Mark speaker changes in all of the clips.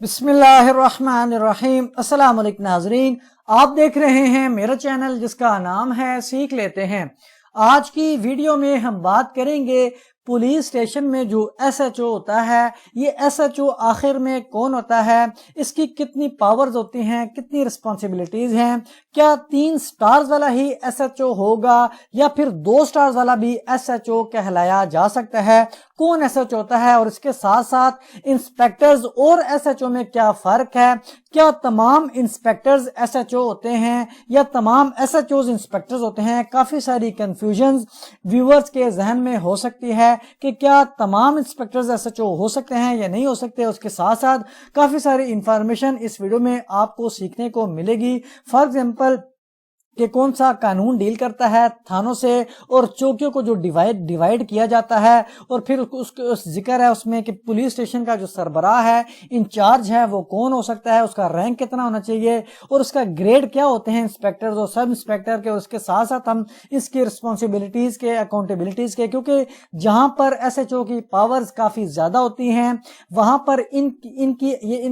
Speaker 1: بسم اللہ الرحمن الرحیم۔ السلام علیکم ناظرین، آپ دیکھ رہے ہیں میرا چینل جس کا نام ہے سیکھ لیتے ہیں۔ آج کی ویڈیو میں ہم بات کریں گے پولیس اسٹیشن میں جو ایس ایچ او ہوتا ہے، یہ ایس ایچ او آخر میں کون ہوتا ہے، اس کی کتنی پاورز ہوتی ہیں، کتنی رسپانسبلٹیز ہیں، کیا 3 سٹارز والا ہی ایس ایچ او ہوگا یا پھر 2 سٹارز والا بھی ایس ایچ او کہلایا جا سکتا ہے، کون ایس ایچ او ہوتا ہے، اور اس کے ساتھ ساتھ انسپیکٹرز اور ایس ایچ او میں کیا فرق ہے، کیا تمام انسپیکٹرز ایس ایچ او ہوتے ہیں یا تمام ایس ایچ اوز انسپیکٹرز ہوتے ہیں۔ کافی ساری کنفیوژنز ویورز کے ذہن میں ہو سکتی ہے کہ کیا تمام انسپیکٹرز ایس ایچ او ہو سکتے ہیں یا نہیں ہو سکتے۔ اس کے ساتھ ساتھ کافی ساری انفارمیشن اس ویڈیو میں آپ کو سیکھنے کو ملے گی۔ فار ایگزامپل کہ کون سا قانون ڈیل کرتا ہے تھانوں سے اور چوکیوں کو جو ڈیوائیڈ کیا جاتا ہے، اور پھر اس ذکر ہے اس میں کہ پولیس اسٹیشن کا جو سربراہ ہے، انچارج ہے، وہ کون ہو سکتا ہے، اس کا رینک کتنا ہونا چاہیے اور اس کا گریڈ کیا ہوتے ہیں انسپیکٹرز اور سب انسپیکٹر کے، اور اس کے ساتھ ساتھ ہم اس کی رسپانسبلٹیز کے، اکاؤنٹیبلٹیز کے، کیونکہ جہاں پر ایس ایچ او کی پاورز کافی زیادہ ہوتی ہیں وہاں پر ان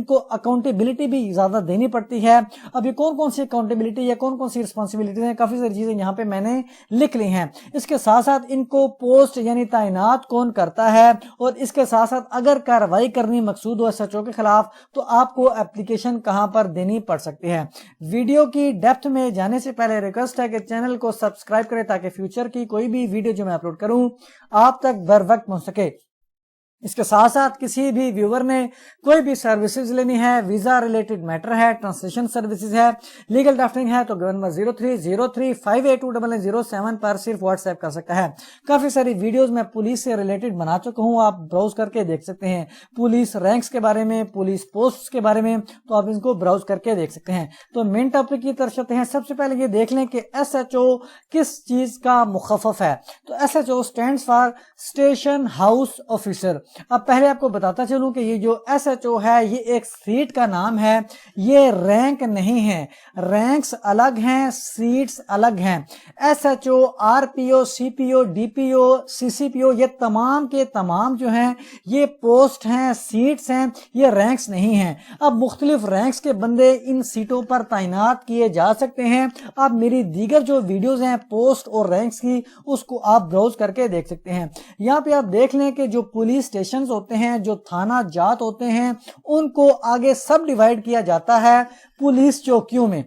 Speaker 1: کو اکاؤنٹیبلٹی بھی زیادہ دینی پڑتی ہے۔ اب یہ کون سی اکاؤنٹیبلٹی یا کون سی رسپانسبلٹیز ہیں، کافی ساری چیزیں یہاں پہ میں نے لکھ لی ہیں۔ اس کے ساتھ ساتھ ان کو پوسٹ یعنی تعینات کون کرتا ہے، اور اس کے ساتھ ساتھ اگر کارروائی کرنی مقصود ہو ایس ایچ او کے خلاف تو آپ کو اپلیکیشن کہاں پر دینی پڑ سکتی ہے۔ ویڈیو کی ڈیپتھ میں جانے سے پہلے ریکویسٹ ہے کہ چینل کو سبسکرائب کریں تاکہ فیوچر کی کوئی بھی ویڈیو جو میں اپلوڈ کروں آپ تک بر وقت پہنچ سکے۔ اس کے ساتھ ساتھ کسی بھی ویور نے کوئی بھی سروسز لینی ہے، ویزا ریلیٹڈ میٹر ہے، ٹرانسلیشن سروسز ہے، لیگل ڈرافٹنگ ہے، تو 930335829907 پر صرف واٹس ایپ کر سکتا ہے۔ کافی ساری ویڈیوز میں پولیس سے ریلیٹڈ بنا چکا ہوں، آپ براؤز کر کے دیکھ سکتے ہیں، پولیس رینکس کے بارے میں، پولیس پوسٹس کے بارے میں، تو آپ ان کو براؤز کر کے دیکھ سکتے ہیں۔ تو مین ٹاپک کی طرف چلتے ہیں۔ سب سے پہلے یہ دیکھ لیں کہ ایس ایچ او کس چیز کا مخفف ہے۔ تو S H O stands for station house officer. اب پہلے آپ کو بتاتا چلوں کہ یہ جو ایس ایچ او ہے یہ ایک سیٹ کا نام ہے، یہ رینک نہیں ہے، رینکس الگ ہیں، سیٹس الگ ہیں۔ S H O, R P O, C P O, D P O, C C P O, یہ تمام کے تمام جو ہیں یہ پوسٹ ہیں، سیٹس ہیں، یہ رینکس نہیں ہیں۔ اب مختلف رینکس کے بندے ان سیٹوں پر تعینات کیے جا سکتے ہیں۔ اب میری دیگر جو ویڈیوز ہیں پوسٹ اور رینکس کی، اس کو آپ براؤز کر کے دیکھ سکتے ہیں۔ یہاں پہ آپ دیکھ لیں کہ جو پولیس اسٹیشنز ہوتے ہیں، جو تھانہ جات ہوتے ہیں، ان کو آگے سب ڈیوائیڈ کیا جاتا ہے پولیس چوکیوں میں۔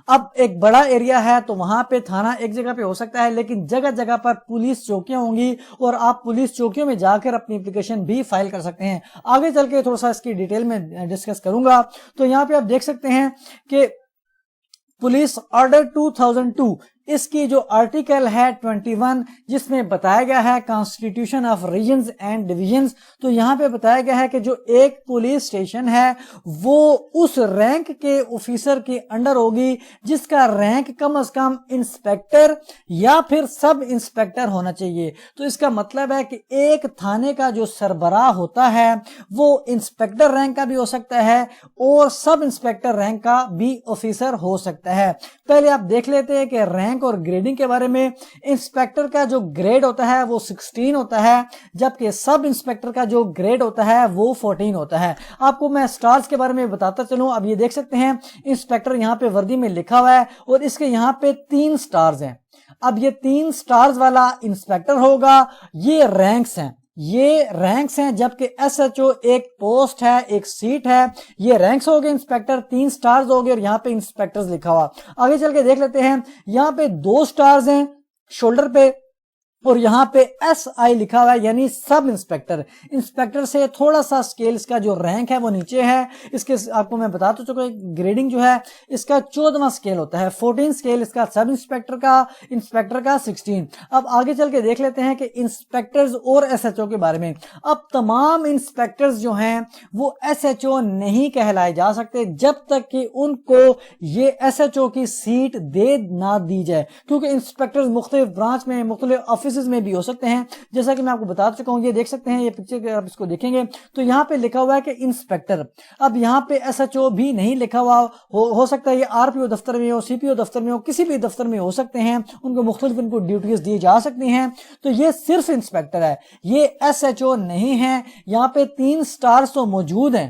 Speaker 1: اب ایک بڑا ایریا ہے تو وہاں پہ تھانہ ایک جگہ پہ ہو سکتا ہے، لیکن جگہ جگہ پر پولیس چوکیاں ہوں گی اور آپ پولیس چوکیوں میں جا کر اپنی اپلیکیشن بھی فائل کر سکتے ہیں۔ آگے چل کے تھوڑا سا اس کی ڈیٹیل میں ڈسکس کروں گا۔ تو یہاں پہ آپ دیکھ سکتے ہیں کہ پولیس آرڈر 2002، اس کی جو آرٹیکل ہے 21، جس میں بتایا گیا ہے constitution of regions and divisions, تو یہاں پہ بتایا گیا ہے کہ جو ایک پولیس اسٹیشن ہے وہ اس رینک کے آفیسر کے انڈر ہوگی جس کا رینک کم از کم انسپیکٹر یا پھر سب انسپیکٹر ہونا چاہیے۔ تو اس کا مطلب ہے کہ ایک تھانے کا جو سربراہ ہوتا ہے وہ انسپیکٹر رینک کا بھی ہو سکتا ہے اور سب انسپیکٹر رینک کا بھی آفیسر ہو سکتا ہے۔ پہلے آپ دیکھ لیتے ہیں کہ رینک اور گریڈنگ کے بارے میں۔ انسپیکٹر کا جو گریڈ ہوتا ہے وہ 16 ہوتا ہے، جبکہ سب انسپیکٹر کا جو گریڈ ہوتا ہے وہ 14 ہوتا ہے۔ آپ کو میں سٹارز کے بارے میں بتاتا چلوں۔ اب یہ دیکھ سکتے ہیں انسپیکٹر یہاں پہ وردی میں لکھا ہوا ہے اور اس کے یہاں پہ 3 سٹارز ہیں۔ اب یہ 3 سٹارز والا انسپیکٹر ہوگا، یہ رینکس ہیں، جبکہ ایس ایچ او ایک پوسٹ ہے، ایک سیٹ ہے، یہ رینکس ہو گئے، انسپیکٹر 3 سٹارز ہو گئے، اور یہاں پہ انسپیکٹرز لکھا ہوا۔ آگے چل کے دیکھ لیتے ہیں، یہاں پہ 2 سٹارز ہیں شولڈر پہ، اور یہاں پہ ایس آئی لکھا ہوا ہے یعنی سب انسپیکٹر۔ انسپیکٹر سے تھوڑا سا سکیل اس کا جو رینک ہے وہ نیچے ہے۔ اس کے آپ کو میں بتا تو چکا گریڈنگ جو ہے اس کا 14واں سکیل ہوتا ہے، 14 سکیل اس کا سب انسپیکٹر کا، انسپیکٹر کا 16۔ اب آگے چل کے دیکھ لیتے ہیں کہ انسپیکٹرز اور ایس ایچ او کے بارے میں۔ اب تمام انسپیکٹرز جو ہیں وہ ایس ایچ او نہیں کہلائے جا سکتے جب تک کہ ان کو یہ ایس ایچ او کی سیٹ دے نہ دی جائے، کیونکہ انسپیکٹرز مختلف برانچ میں، مختلف آفیسز میں بھی ہو سکتے ہیں۔ جیسا کہ میں آپ کو بتا چکا ہوں، یہ دیکھ سکتے ہیں، یہ پکچر آپ اس کو دیکھیں گے تو یہاں پہ لکھا ہوا ہے کہ انسپیکٹر۔ اب یہاں پہ ایس ایچ او بھی نہیں لکھا ہوا، ہو سکتا ہے یہ آر پی او دفتر میں ہو، سی پی او دفتر میں ہو، کسی بھی دفتر میں ہو سکتے ہیں، ان کو مختلف ان کو ڈیوٹیز دی جا سکتی ہیں۔ تو یہ صرف انسپیکٹر ہے، یہ ایس ایچ او نہیں ہے۔ یہاں پہ 3 سٹارز تو موجود ہیں،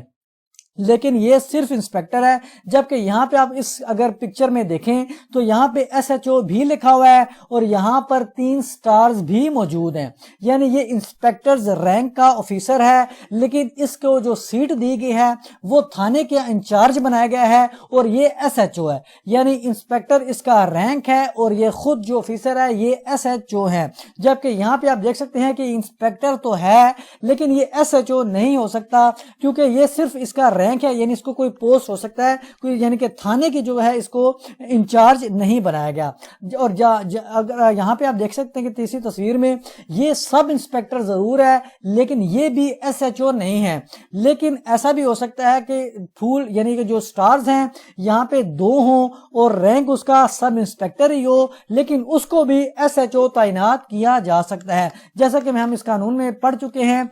Speaker 1: لیکن یہ صرف انسپیکٹر ہے، جبکہ یہاں پہ آپ اس اگر پکچر میں دیکھیں تو یہاں پہ ایس ایچ او بھی لکھا ہوا ہے اور یہاں پر 3 سٹارز بھی موجود ہیں، یعنی یہ انسپیکٹرز رینک کا آفیسر ہے، لیکن اس کو جو سیٹ دی گئی ہے وہ تھانے کے انچارج بنایا گیا ہے اور یہ ایس ایچ او ہے، یعنی انسپیکٹر اس کا رینک ہے اور یہ خود جو آفیسر ہے یہ ایس ایچ او ہے۔ جبکہ یہاں پہ آپ دیکھ سکتے ہیں کہ انسپیکٹر تو ہے لیکن یہ ایس ایچ او نہیں ہو سکتا، کیونکہ یہ صرف اس کا رینک ہے، یعنی اس کو کوئی پوسٹ ہو سکتا ہے کوئی، یعنی کہ تھانے کی جو ہے اس کو انچارج نہیں بنایا گیا۔ اور اگر یہاں پہ آپ دیکھ سکتے ہیں کہ تیسری تصویر میں یہ سب انسپیکٹر ضرور ہے لیکن یہ بھی ایس ایچ او نہیں ہے، لیکن ایسا بھی ہو سکتا ہے کہ پھول یعنی کہ جو سٹارز ہیں یہاں پہ 2 ہوں اور رینک اس کا سب انسپیکٹر ہی ہو، لیکن اس کو بھی ایس ایچ او تعینات کیا جا سکتا ہے، جیسا کہ ہم اس قانون میں پڑھ چکے ہیں۔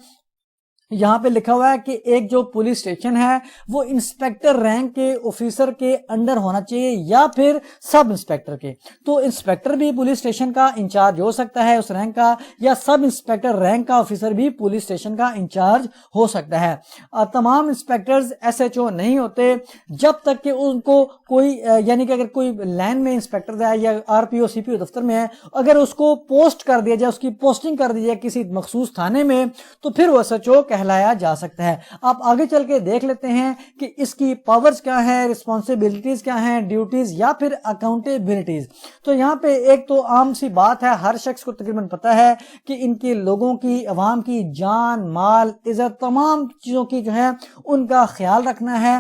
Speaker 1: یہاں پہ لکھا ہوا ہے کہ ایک جو پولیس اسٹیشن ہے وہ انسپیکٹر رینک کے آفیسر کے انڈر ہونا چاہیے یا پھر سب انسپیکٹر کے، تو انسپیکٹر بھی پولیس اسٹیشن کا انچارج ہو سکتا ہے اس رینک کا، یا سب انسپیکٹر رینک کا آفیسر بھی پولیس اسٹیشن کا انچارج ہو سکتا ہے۔ تمام انسپیکٹرز ایس ایچ او نہیں ہوتے جب تک کہ ان کو کوئی یعنی کہ اگر کوئی لائن میں انسپیکٹر ہے یا are P O C P او دفتر میں ہے، اگر اس کو پوسٹ کر دیا جائے، اس کی پوسٹنگ کر دی جائے کسی مخصوص تھانے میں، تو پھر وہ ایس ایچ او کہلایا جا سکتا ہے۔ آپ آگے چل کے دیکھ لیتے ہیں کہ اس کی پاورز کیا ہیں، رسپانسبلٹیز کیا ہیں، ڈیوٹیز یا پھر اکاؤنٹیبلٹیز۔ تو یہاں پہ ایک تو عام سی بات ہے، ہر شخص کو تقریباً پتہ ہے کہ ان کے لوگوں کی، عوام کی جان، مال، عزت، تمام چیزوں کی جو ہے ان کا خیال رکھنا ہے،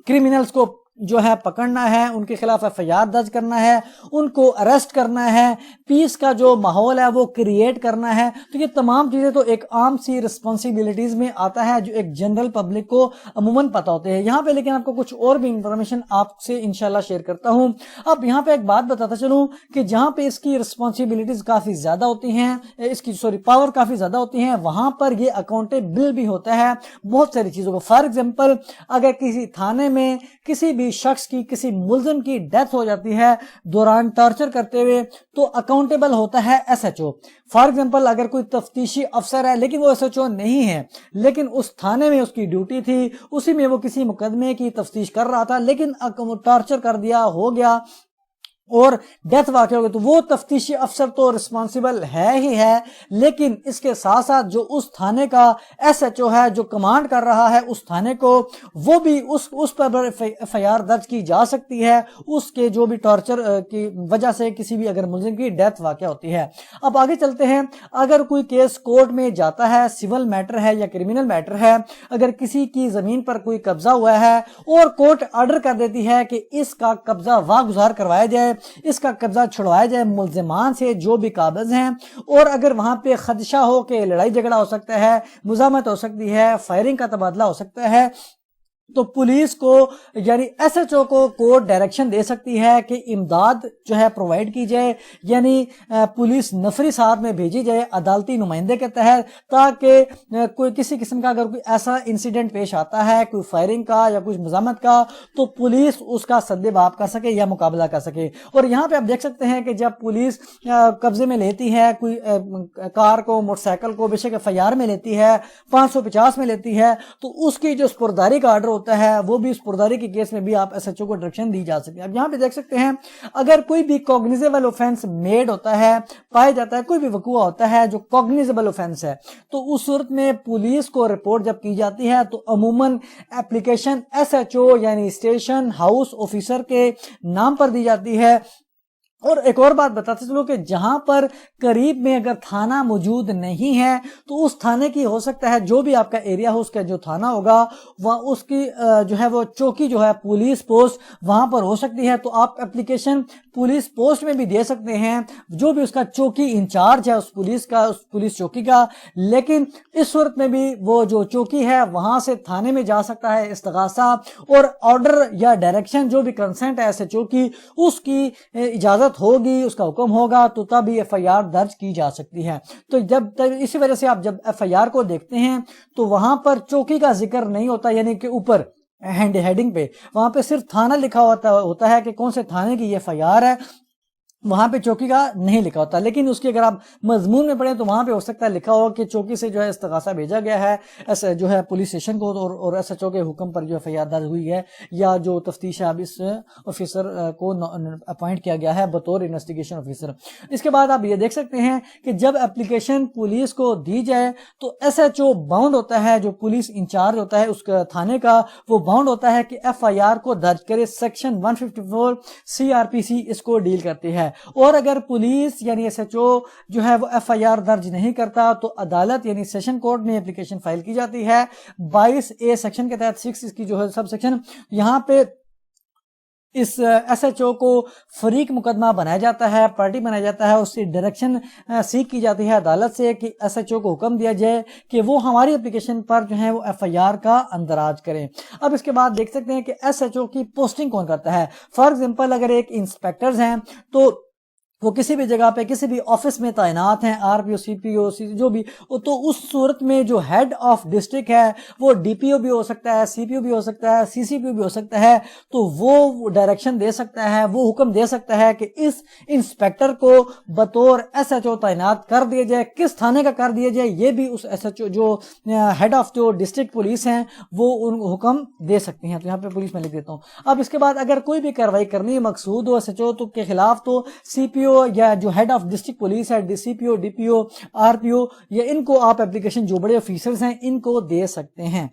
Speaker 1: کرمنلز کو جو ہے پکڑنا ہے، ان کے خلاف ایف آئی آر درج کرنا ہے، ان کو اریسٹ کرنا ہے، پیس کا جو ماحول ہے وہ کریٹ کرنا ہے۔ تو یہ تمام چیزیں تو ایک عام سی رسپانسبلٹیز میں آتا ہے جو ایک جنرل پبلک کو عموماً پتہ ہوتے ہیں۔ یہاں پہ لیکن آپ کو کچھ اور بھی انفارمیشن آپ سے انشاءاللہ شیئر کرتا ہوں۔ اب یہاں پہ ایک بات بتاتا چلوں کہ جہاں پہ اس کی رسپانسبلٹیز کافی زیادہ ہوتی ہیں، اس کی پاور کافی زیادہ ہوتی ہیں، وہاں پر یہ اکاؤنٹیبل بھی ہوتا ہے بہت ساری چیزوں کو۔ فار ایگزامپل اگر کسی تھانے میں کسی بھی شخص کی، کسی ملزم کی ڈیتھ ہو جاتی ہے دوران ٹارچر کرتے ہوئے، تو اکاؤنٹیبل ہوتا ہے S H O. For example اگر کوئی تفتیشی افسر ہے لیکن وہ ایس ایچ او نہیں ہے، لیکن اس تھانے میں اس کی ڈیوٹی تھی، اسی میں وہ کسی مقدمے کی تفتیش کر رہا تھا، لیکن ٹارچر کر دیا، ہو گیا اور ڈیتھ واقع ہو گئی، تو وہ تفتیشی افسر تو رسپانسیبل ہے ہی ہے، لیکن اس کے ساتھ ساتھ جو اس تھانے کا ایس ایچ او ہے جو کمانڈ کر رہا ہے اس تھانے کو، وہ بھی اس پر ایف آئی آر درج کی جا سکتی ہے اس کے جو بھی ٹارچر کی وجہ سے کسی بھی اگر ملزم کی ڈیتھ واقع ہوتی ہے۔ اب آگے چلتے ہیں، اگر کوئی کیس کورٹ میں جاتا ہے، سول میٹر ہے یا کرمینل میٹر ہے، اگر کسی کی زمین پر کوئی قبضہ ہوا ہے اور کورٹ آرڈر کر دیتی ہے کہ اس کا قبضہ واگزار کروایا جائے، اس کا قبضہ چھڑوایا جائے ملزمان سے جو بھی قابض ہیں، اور اگر وہاں پہ خدشہ ہو کہ لڑائی جھگڑا ہو سکتا ہے، مزاحمت ہو سکتی ہے، فائرنگ کا تبادلہ ہو سکتا ہے، تو پولیس کو یعنی ایس ایچ او کو کورٹ ڈائریکشن دے سکتی ہے کہ امداد جو ہے پرووائڈ کی جائے، یعنی پولیس نفری ساتھ میں بھیجی جائے عدالتی نمائندے کے تحت، تاکہ کوئی کسی قسم کا اگر کوئی ایسا انسیڈنٹ پیش آتا ہے کوئی فائرنگ کا یا کچھ مزاحمت کا، تو پولیس اس کا سد باب کر سکے یا مقابلہ کر سکے۔ اور یہاں پہ آپ دیکھ سکتے ہیں کہ جب پولیس قبضے میں لیتی ہے کوئی کار کو، موٹر سائیکل کو، بے شک ایف آئی آر میں لیتی ہے، 550 میں لیتی ہے، تو اس کی جو سپرداری کا آرڈر ہوتا ہے وہ بھی سپرداری کے کیس میں بھی آپ ایس ایچ او کو ڈائریکشن دی جا سکتی ہے۔ اب یہاں پہ دیکھ سکتے ہیں اگر کوئی بھی کوگنیزیبل اوفینس میڈ ہوتا ہے، پائے جاتا ہے، کوئی بھی وقوع ہوتا ہے جو کوگنیزیبل اوفینس ہے، تو اس صورت میں پولیس کو رپورٹ جب کی جاتی ہے تو عموماً اپلیکیشن ایس ایچ او یعنی اسٹیشن ہاؤس آفیسر کے نام پر دی جاتی ہے۔ اور ایک اور بات بتاتے چلو کہ جہاں پر قریب میں اگر تھانہ موجود نہیں ہے تو اس تھانے کی ہو سکتا ہے جو بھی آپ کا ایریا ہو، اس کا جو تھانہ ہوگا وہاں اس کی جو ہے وہ چوکی جو ہے پولیس پوسٹ وہاں پر ہو سکتی ہے، تو آپ اپلیکیشن پولیس پوسٹ میں بھی دے سکتے ہیں جو بھی اس کا چوکی انچارج ہے اس پولیس کا، اس پولیس چوکی کا۔ لیکن اس صورت میں بھی وہ جو چوکی ہے وہاں سے تھانے میں جا سکتا ہے استغاثہ، اور آرڈر یا ڈائریکشن جو بھی کنسنٹ ہے ایسے چوکی اس کی اجازت ہوگی، اس کا حکم ہوگا، تو تب یہ ایف آئی آر درج کی جا سکتی ہے۔ تو اسی وجہ سے آپ جب ایف آئی آر کو دیکھتے ہیں تو وہاں پر چوکی کا ذکر نہیں ہوتا، یعنی کہ اوپر ہیڈنگ پہ وہاں پہ صرف تھانہ لکھا ہوتا ہے کہ کون سے تھانے کی یہ ایف آئی آر ہے، وہاں پہ چوکی کا نہیں لکھا ہوتا، لیکن اس کی اگر آپ مضمون میں پڑھیں تو وہاں پہ ہو سکتا ہے لکھا ہو کہ چوکی سے جو ہے استغاثہ بھیجا گیا ہے ایسا جو ہے پولیس اسٹیشن کو، اور ایس ایچ او کے حکم پر جو ایف آئی آر درج ہوئی ہے، یا جو تفتیش اب اس آفیسر کو اپوائنٹ کیا گیا ہے بطور انویسٹیگیشن آفیسر۔ اس کے بعد آپ یہ دیکھ سکتے ہیں کہ جب اپلیکیشن پولیس کو دی جائے تو ایس ایچ او باؤنڈ ہوتا ہے، جو پولیس انچارج ہوتا ہے اس تھانے کا، وہ باؤنڈ ہوتا ہے کہ ایف آئی آر کو درج کرے۔ سیکشن 154 سی آر پی سی اس کو ڈیل کرتی ہے، اور اگر پولیس یعنی ایس ایچ او جو ہے وہ ایف آئی آر درج نہیں کرتا تو عدالت یعنی سیشن کورٹ میں اپلیکیشن فائل کی جاتی ہے 22A سیکشن کے تحت، 6 اس کی جو ہے سب سیکشن، یہاں پہ اس ایس ایچ او کو فریق مقدمہ بنایا جاتا ہے، پارٹی بنایا جاتا ہے، اس سے ڈائریکشن سیکھ کی جاتی ہے عدالت سے کہ ایس ایچ او کو حکم دیا جائے کہ وہ ہماری اپلیکیشن پر جو ہے وہ ایف آئی آر کا اندراج کریں۔ اب اس کے بعد دیکھ سکتے ہیں کہ ایس ایچ او کی پوسٹنگ کون کرتا ہے۔ فار ایگزامپل اگر ایک انسپیکٹرز ہیں تو وہ کسی بھی جگہ پہ کسی بھی آفس میں تعینات ہیں، are P O, C P او، جو بھی، تو اس صورت میں جو ہیڈ آف ڈسٹرکٹ ہے وہ ڈی پی او بھی ہو سکتا ہے، سی پی او بھی ہو سکتا ہے، سی سی پی او بھی ہو سکتا ہے، تو وہ ڈائریکشن دے سکتا ہے، وہ حکم دے سکتا ہے کہ اس انسپیکٹر کو بطور ایس ایچ او تعینات کر دیا جائے، کس تھانے کا کر دیا جائے، یہ بھی اس ایس ایچ او جو ہیڈ آف جو ڈسٹرکٹ پولیس ہیں وہ ان حکم دے سکتے ہیں۔ تو یہاں پہ پولیس میں لکھ دیتا ہوں۔ اب اس کے بعد اگر کوئی بھی کارروائی کرنی مقصود ہو ایس ایچ او کے خلاف تو سی پی او یا جو ہیڈ آف ڈسٹرکٹ پولیس ہے، D C P O, D P او، آر پی او، یا ان کو آپ اپلیکیشن جو بڑے آفیسرز ہیں ان کو دے سکتے ہیں۔